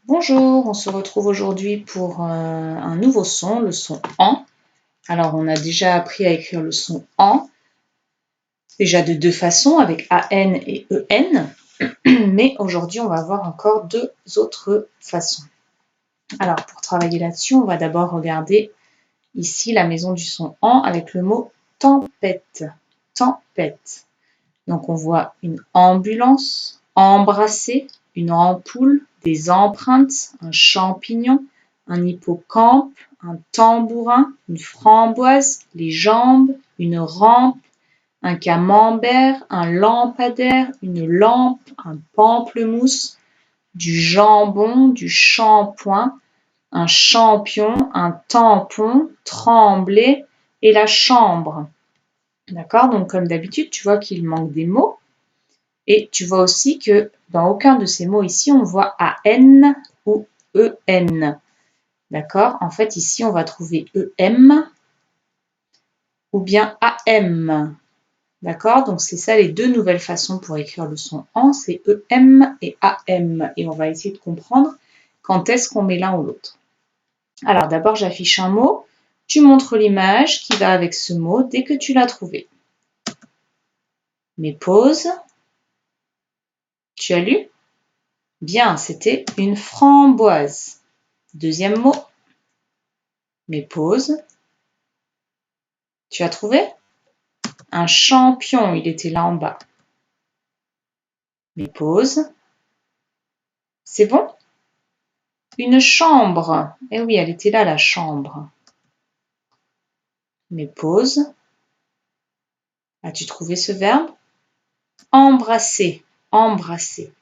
Bonjour, on se retrouve aujourd'hui pour un nouveau son, le son AN. Alors on a déjà appris à écrire le son AN, déjà de deux façons, avec AN et EN, mais aujourd'hui on va voir encore deux autres façons. Alors pour travailler là-dessus, on va d'abord regarder ici la maison du son AN avec le mot tempête. Tempête. Donc on voit une ambulance, embrasser, une ampoule, des empreintes, un champignon, un hippocampe, un tambourin, une framboise, les jambes, une rampe, un camembert, un lampadaire, une lampe, un pamplemousse, du jambon, du shampoing, un champion, un tampon, trembler et la chambre. D'accord? Donc comme d'habitude, tu vois qu'il manque des mots. Et tu vois aussi que dans aucun de ces mots ici, on voit AN ou EN. D'accord? En fait, ici, on va trouver EM ou bien AM. D'accord? Donc, c'est ça les deux nouvelles façons pour écrire le son AN, c'est EM et AM. Et on va essayer de comprendre quand est-ce qu'on met l'un ou l'autre. Alors, d'abord, j'affiche un mot. Tu montres l'image qui va avec ce mot dès que tu l'as trouvé. Mes pauses. Tu as lu? Bien, c'était une framboise. Deuxième mot. Mes pauses. Tu as trouvé? Un champion, il était là en bas. Mes pauses. C'est bon? Une chambre. Eh oui, elle était là, la chambre. Mes pauses. As-tu trouvé ce verbe? Embrasser. Embrasser.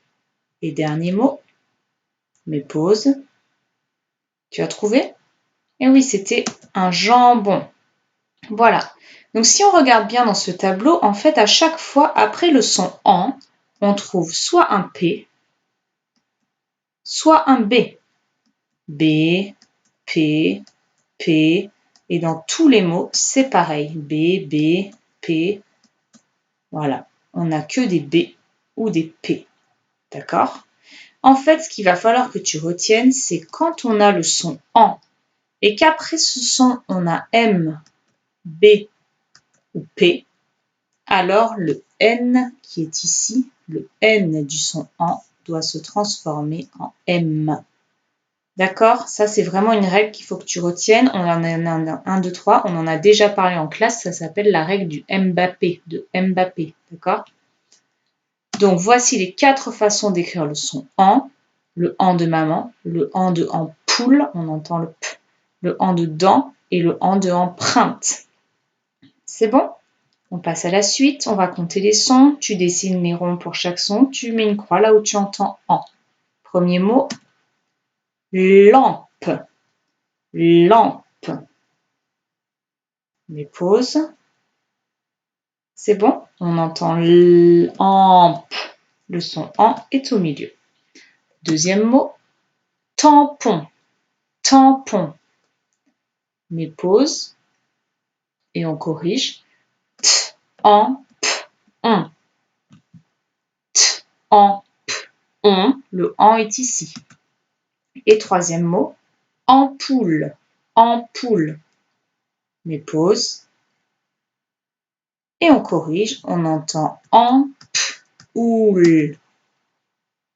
Et dernier mot. Mes pauses. Tu as trouvé? Eh oui, c'était un jambon. Voilà. Donc, si on regarde bien dans ce tableau, en fait, à chaque fois, après le son AN, on trouve soit un P, soit un B. B, P, P. Et dans tous les mots, c'est pareil. B, B, P. Voilà. On n'a que des B ou des P. D'accord? En fait, ce qu'il va falloir que tu retiennes, c'est quand on a le son AN et qu'après ce son, on a M, B ou P, alors le N qui est ici, le N du son AN, doit se transformer en M. D'accord? Ça, c'est vraiment une règle qu'il faut que tu retiennes. On en a 1, 2, 3. On en a déjà parlé en classe. Ça s'appelle la règle du Mbappé, de Mbappé. D'accord? Donc, voici les 4 façons d'écrire le son AN. Le AN de maman, le AN de ampoule, on entend le P, le AN de dent et le AN de empreinte. C'est bon? On passe à la suite. On va compter les sons. Tu dessines les ronds pour chaque son. Tu mets une croix là où tu entends AN. Premier mot, lampe. Lampe. Mes pauses. C'est bon? On entend l'amp. Le son AN est au milieu. Deuxième mot, tampon. Tampon. Mes pauses. Et on corrige. T, an, p, on. T, an, p, on. Le an est ici. Et troisième mot, ampoule. Ampoule. Mes pauses. Et on corrige. On entend ampoule.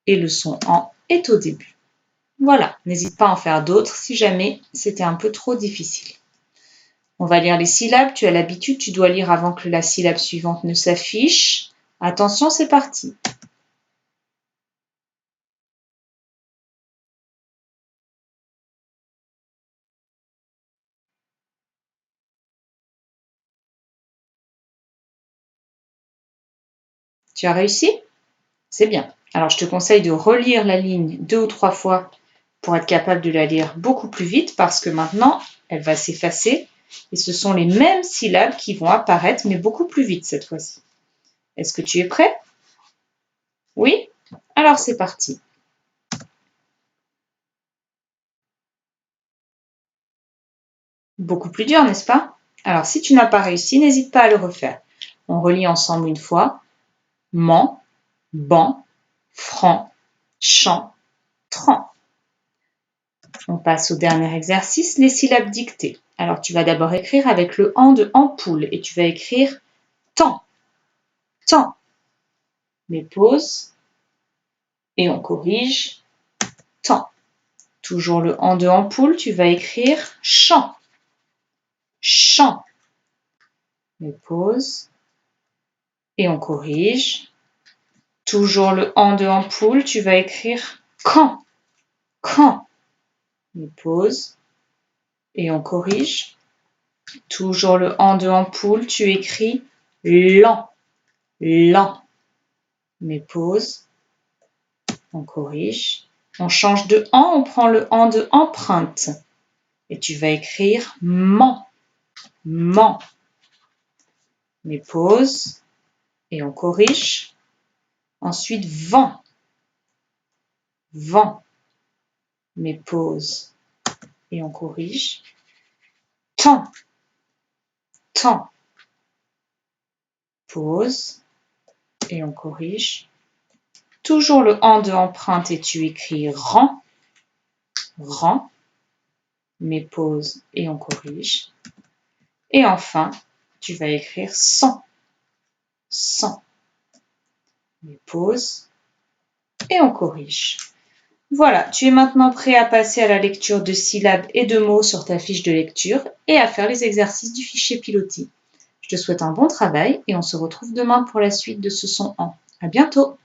Et le son AN est au début. Voilà, n'hésite pas à en faire d'autres si jamais c'était un peu trop difficile. On va lire les syllabes. Tu as l'habitude, tu dois lire avant que la syllabe suivante ne s'affiche. Attention, c'est parti. Tu as réussi? C'est bien. Alors, je te conseille de relire la ligne 2 ou 3 fois pour être capable de la lire beaucoup plus vite parce que maintenant, elle va s'effacer et ce sont les mêmes syllabes qui vont apparaître, mais beaucoup plus vite cette fois-ci. Est-ce que tu es prêt? Oui? Alors, c'est parti. Beaucoup plus dur, n'est-ce pas? Alors, si tu n'as pas réussi, n'hésite pas à le refaire. On relit ensemble une fois. Ment, ban, franc, champ, tran. On passe au dernier exercice, les syllabes dictées. Alors, tu vas d'abord écrire avec le en de ampoule et tu vas écrire temps, temps. Mais pause et on corrige, temps. Toujours le en de ampoule, tu vas écrire champ, champ. Mais pause et on corrige. Toujours le en de ampoule, tu vas écrire quand, quand. Mais pause et on corrige. Toujours le en de ampoule, tu écris lent, lent. Mais pause, on corrige. On change de en, on prend le en de empreinte. Et tu vas écrire ment, ment. Mais pause et on corrige. Ensuite, vent, vent. Mais pause et on corrige. Temps, temps. Pause et on corrige. Toujours le en de empreinte et tu écris rang, rang. Mais pause et on corrige. Et enfin, tu vas écrire sans, sans. Mais pause et on corrige. Voilà, tu es maintenant prêt à passer à la lecture de syllabes et de mots sur ta fiche de lecture et à faire les exercices du fichier Pilotis. Je te souhaite un bon travail et on se retrouve demain pour la suite de ce son en. À bientôt!